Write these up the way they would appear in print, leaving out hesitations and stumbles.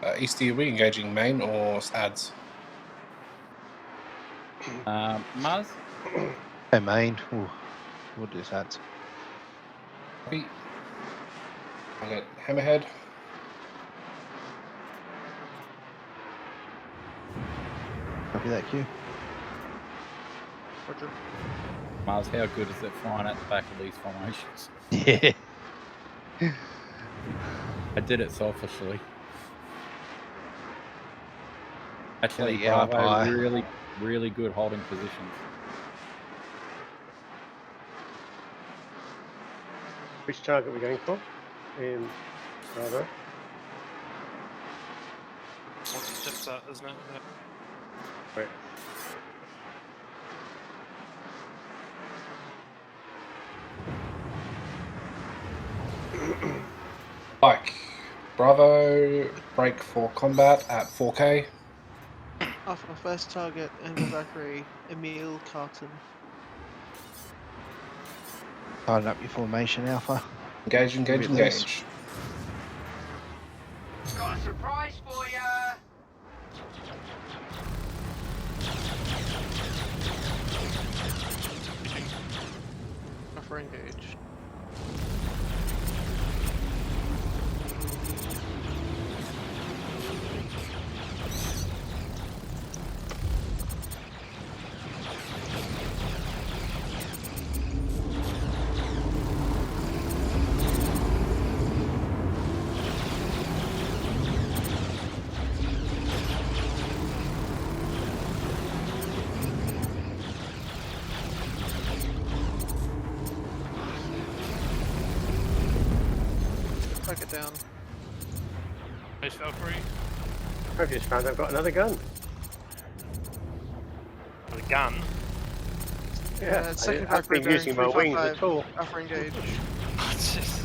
Easty, are we engaging main or ads? Mars? Hey, main. Ooh, we'll do that. Copy. I'll get Hammerhead. Copy that, Q. Roger. Mars, how good is it flying at the back of these formations? Yeah. I did it selfishly. Actually, Yeah, up Bravo, high. really, really good holding positions. Which target are we going for? In Bravo. Once it tips that, isn't it? Yeah. Right. Like, Bravo, break for combat at 4K. Alpha, first target, Angle Valkyrie, Emil Carton. Tighten up your formation, Alpha. Engage, engage, Give it loose. engage. Got a surprise for ya! Alpha engage. Target down. Base Valkyrie. I've just found I've got another gun. With a gun. Yeah, Second I've been Valkyrie using my bearing wings at all. Alpha engage. It's just...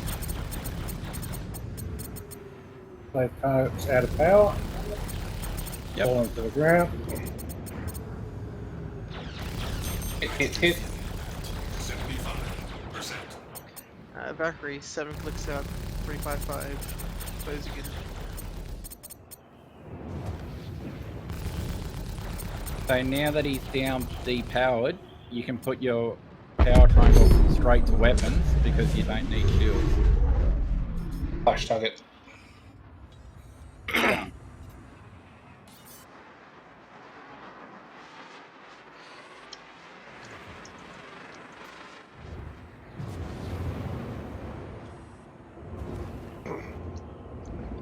Both targets out of power. Yep. Falling to the ground. Hit. Valkyrie, 7 clicks out, 355. Closing in. So now that he's down depowered, you can put your power triangle straight to weapons because you don't need shields. Flash target. Done.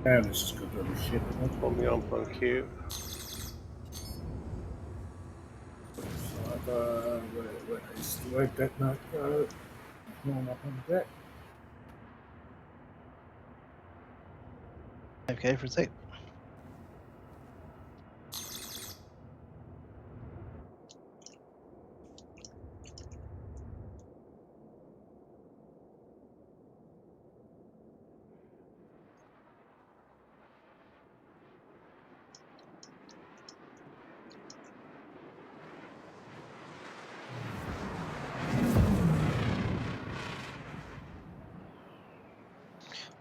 Damn, this is good little shit. Put me on Q. Where'd that note go? Going up on the deck. Okay, for a sec.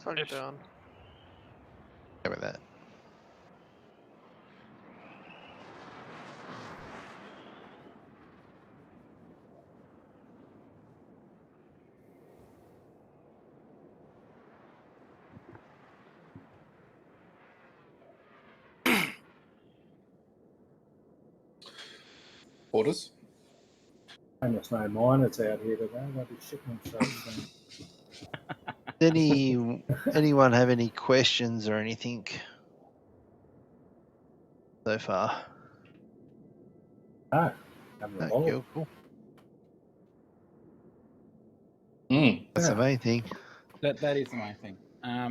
Target down. Go with that. Orders. And there's no miners out here today. They'll be shitting themselves. Anyone have any questions or anything so far? No, having a No, ball. cool. That's Yeah. the main thing. That is the main thing.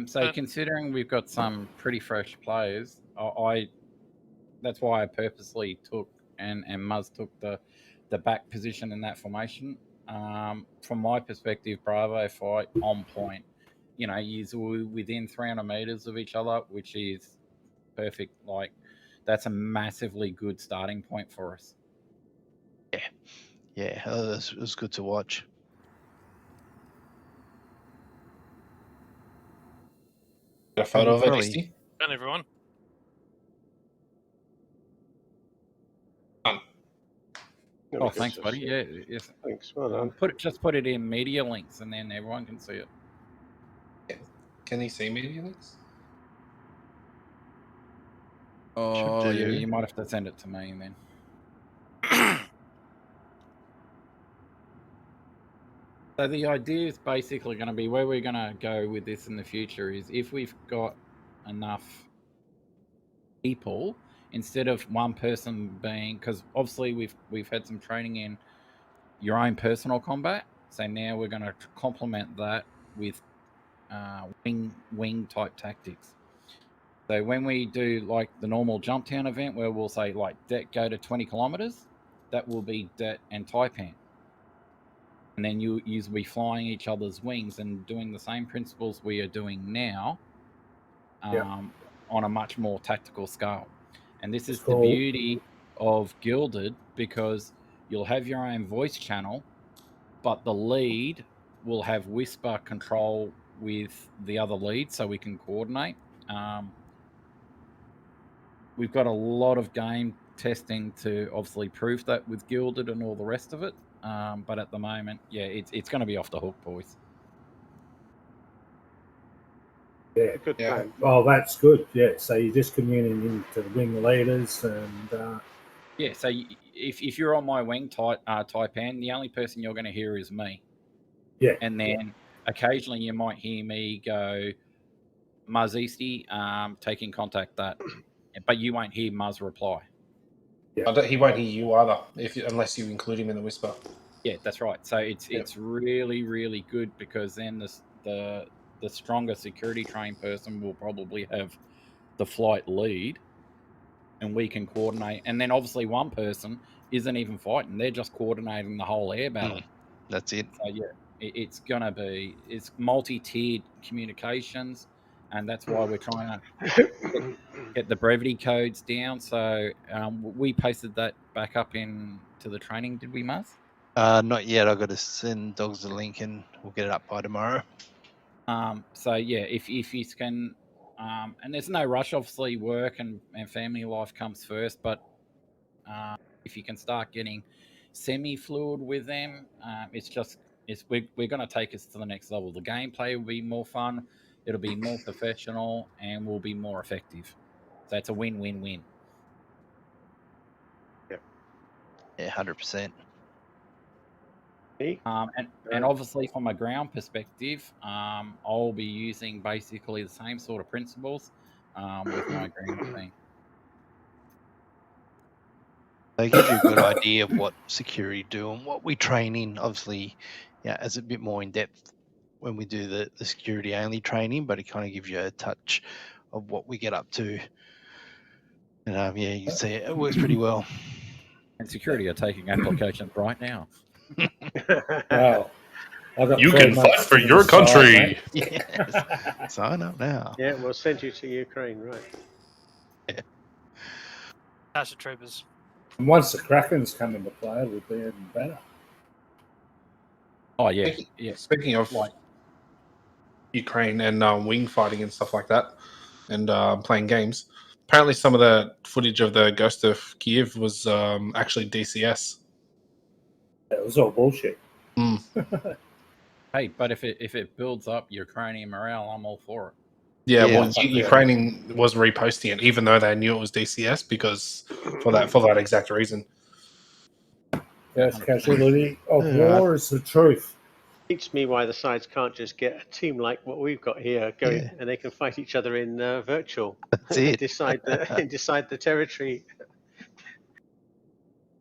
So considering we've got some pretty fresh players, that's why I purposely took and Muzz took the back position in that formation. From my perspective, Bravo fight on point. You know, you're within 300 meters of each other, which is perfect. Like, that's a massively good starting point for us. Yeah, it was good to watch. Got a photo of it, Probably- Easty? Done, everyone. That'd Oh, be good thanks, to buddy. see. Yeah, yes. Thanks. Well done. Just put it in media links, and then everyone can see it. Can he see media links? Oh, yeah, do. you might have to send it to me then. So the idea is basically going to be where we're going to go with this in the future is if we've got enough people, instead of one person being, because obviously we've had some training in your own personal combat, so now we're going to complement that with wing type tactics. So when we do like the normal jump town event where we'll say like Det go to 20 kilometers, that will be Det and Taipan. And then you'll be flying each other's wings and doing the same principles we are doing now on a much more tactical scale. And this is the beauty of Gilded, because you'll have your own voice channel, but the lead will have whisper control with the other lead so we can coordinate. We've got a lot of game testing to obviously prove that with Gilded and all the rest of it. But at the moment, yeah, it's going to be off the hook, boys. Yeah. Good Yeah. plan. Well, that's good. Yeah. So you're just communing into the wing leaders and. Yeah, so if you're on my wing Taipan, the only person you're going to hear is me. Yeah. And then occasionally you might hear me go, Muzz Easty, taking contact that. But you won't hear Muzz reply. He won't hear you either, unless you include him in the whisper. Yeah, that's right. So it's really, really good, because then the stronger security trained person will probably have the flight lead, and we can coordinate. And then obviously one person isn't even fighting; they're just coordinating the whole air battle. That's it. So yeah, it's multi-tiered communications, and that's why we're trying to get the brevity codes down. So we pasted that back up into the training. Did we, Muzz? Not yet. I've got to send Dogs the link and we'll get it up by tomorrow. So yeah, if you can, and there's no rush. Obviously, work and family life comes first, but if you can start getting semi-fluid with them, we're going to take us to the next level. The gameplay will be more fun, it'll be more professional, and will be more effective. So it's a win-win-win. Yeah, 100%. And obviously from a ground perspective, I'll be using basically the same sort of principles with my ground team. They give you a good idea of what security do and what we train in. Obviously, yeah, as a bit more in depth when we do the security only training, but it kind of gives you a touch of what we get up to. And yeah, you see it works pretty well. And security are taking applications right now. Well, I've got You 3 can months fight for to your decide, country. mate. Yes. Sign up now. Yeah, we'll send you to Ukraine, right? Tasha Troopers. And once the Krakens come into play, it'll be even better. Oh yeah, yeah. Speaking of Like Ukraine and wing fighting and stuff like that, and playing games, apparently some of the footage of the Ghost of Kiev was actually DCS. It was all bullshit. hey, but if it builds up Ukrainian morale, I'm all for it. Yeah, Yeah. well, Ukraine was reposting it, even though they knew it was DCS, because for that exact reason. First casualty of war is the truth. Teach me why the sides can't just get a team like what we've got here going, and they can fight each other in virtual. That's it. decide the territory.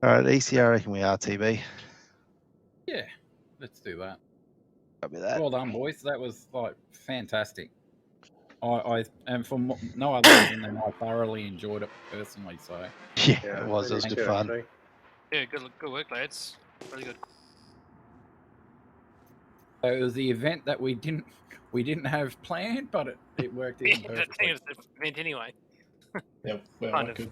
All right, ECR, I reckon we RTB. Yeah, let's do that. Copy that. Well done, boys. That was like fantastic. I and for no other reason than I thoroughly enjoyed it personally. So Yeah, it was good too, fun. actually. Yeah, good work, lads. Really good. So it was the event that we didn't have planned, but it worked Yeah, even I think perfectly. it's the event anyway. Yeah, well, Kind of. good.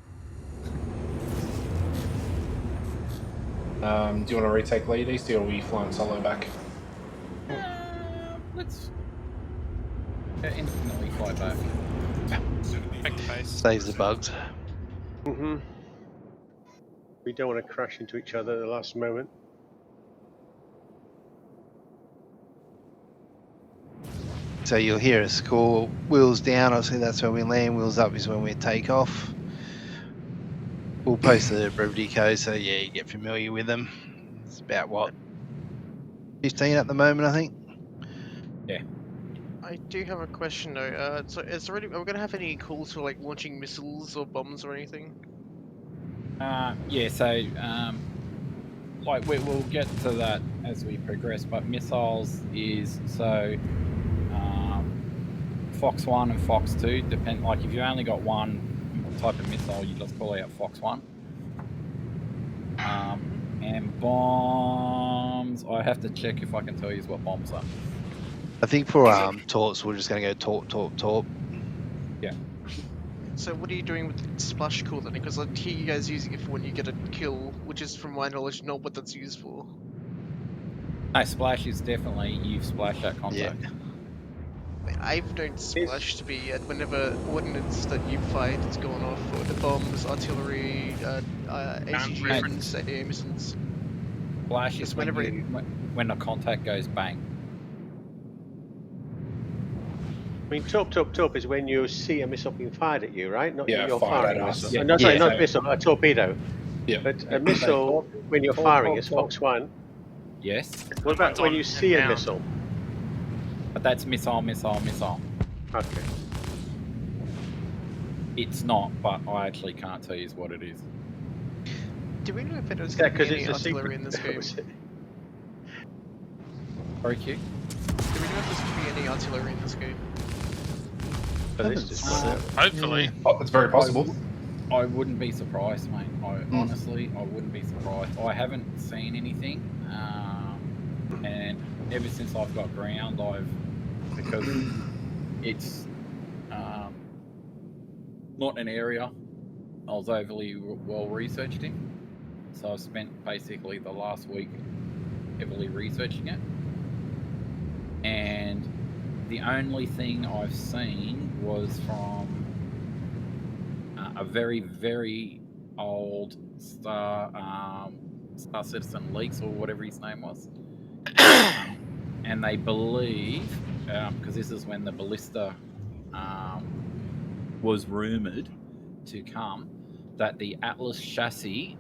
Do you want to retake lead, Easty, or are we flying solo back? Let's instantly fly back. Back to base. Saves the bugs. Mm-hmm. We don't want to crash into each other at the last moment. So you'll hear us call wheels down. Obviously, that's when we land. Wheels up is when we take off. We'll post the brevity code, so yeah, you get familiar with them. It's about what 15 at the moment, I think. I do have a question though. So are we going to have any calls for like launching missiles or bombs or anything? Yeah, so like we'll get to that as we progress, but missiles is so Fox 1 and Fox 2 depend. Like if you only got one type of missile, you just call out Fox 1. And bombs, I have to check if I can tell you what bombs are. I think for torps, we're just going to go torp. Yeah. So what are you doing with the splash core then? Because I hear you guys using it for when you get a kill, which is, from my knowledge, not what that's used for. No, splash is definitely you splash at contact. Yeah. I've known splash to be at whenever ordnance that you fight is going off, or the bombs, artillery, ACGs, AA missiles. Splash is Just when, whenever when the contact goes bang. I mean, torp is when you see a missile being fired at you, right? Not Yeah, you're fired firing at a us. missile. Yeah. No, sorry, Yeah. not a missile, a torpedo. Yeah. But a missile, when you're firing, is Fox 1. Yes, What about when you see a missile? but that's missile. Okay. It's not, but I actually can't tell you what it is. do we know if there's Is going that to be because any it's a artillery secret? in this game? Sorry, Q. Do we know if there's going to be any artillery in this game? Hopefully. Oh, it's very possible. I wouldn't be surprised, mate. Honestly, I wouldn't be surprised. I haven't seen anything, and ever since I've got ground, because it's not an area I was overly well researched in, so I've spent basically the last week heavily researching it, and the only thing I've seen was from a very, very old Star Citizen Leaks, or whatever his name was. And they believe, because this is when the ballista was rumored to come, that the Atlas chassis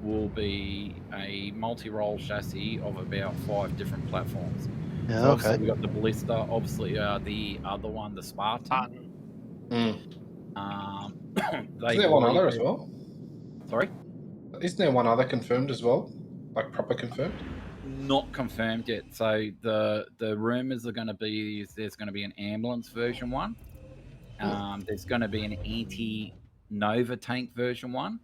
will be a multi-role chassis of about 5 different platforms. Yeah, So obviously okay. we got the ballista, obviously the other one, the Spartan. They Isn't there one believe other as well? Sorry? Isn't there one other confirmed as well? Like proper confirmed? Not confirmed yet. So the rumors are going to be there's going to be an ambulance version 1. There's going to be an anti-Nova tank version 1.